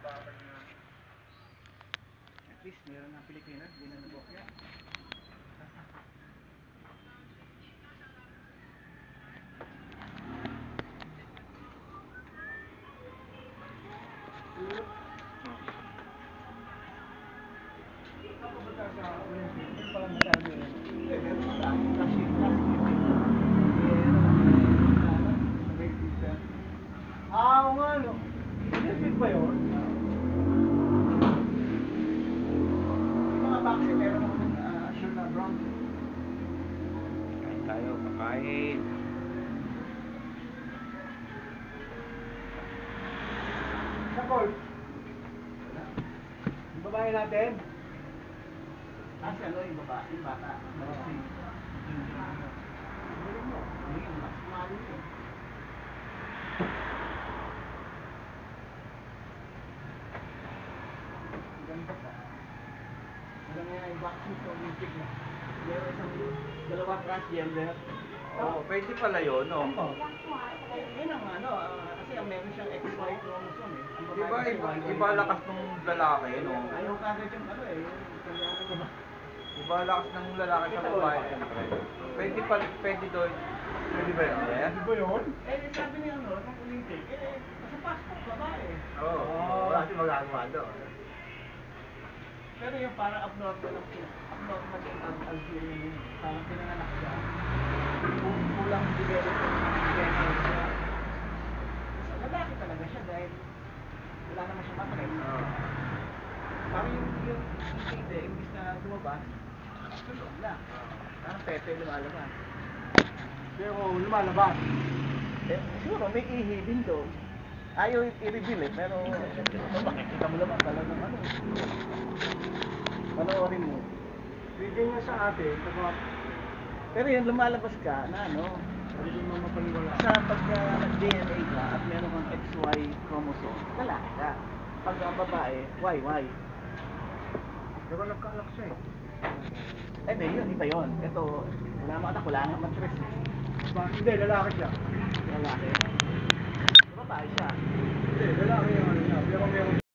At least meron ng Pilipinas, hindi na nabok yan. Oo nga, no? Olympic ba yun? Yung mga boxer, meron akong sure na bronze. Kain tayo, kakain. Sa court? Yung babae natin? Kasi ano yung baba, yung bata. Malasing. Galing mo. Hindi, mahal yun. Ganda pa. Alam mo nga yung boxing sa Olympic na. Meron isang dalawa transgender. Oo, pwede pala yun, no? Oo. Yun ang ano, kasi ang meron siyang XY chromosome eh. Ang Di ba babae kasi iba, YY. iba lakas ng lalaki, no? Ayaw kagad yung ano eh, yung kanyang iba. Iba lakas ng lalaki sa babae, siyempre. Pwede pa, pwede doon. Pwede ba yun? Yeah? Di ba yun? Eh, sabi niya ano, nung Olympic, sa passport, babae. Oo, wala kasi magagawa doon. Pero yung parang abnormal yung Algeria yun. Parang pinanganak siya. Kulang develop yung DNA niya. Lalaki talaga siya dahil wala naman siya matres. Oo. Parang yung hindi, imbis na lumabas, tulog lang. Parang pepe lumalabas. Pero lumalabas. Eh, siguro may ihi din doon. Ayaw i-reveal eh, pero makikita mo naman talagang ano. Panoorin mo. Pwede niya sa atin, saka Pero yun, lumalabas ka na ano, hindi mo mapaniwala. sa pagka nag-DNA ka at meron kang XY chromosome, lalaki ka. Pag babae, YY. Pero nagkaalak siya eh. Eh, di, yun, iba yun. Ito, wala naman anak, wala naman matres. Hindi, lalaki siya. Lalaki. Babae siya. Hindi, lalaki yung ano niya. Pero meron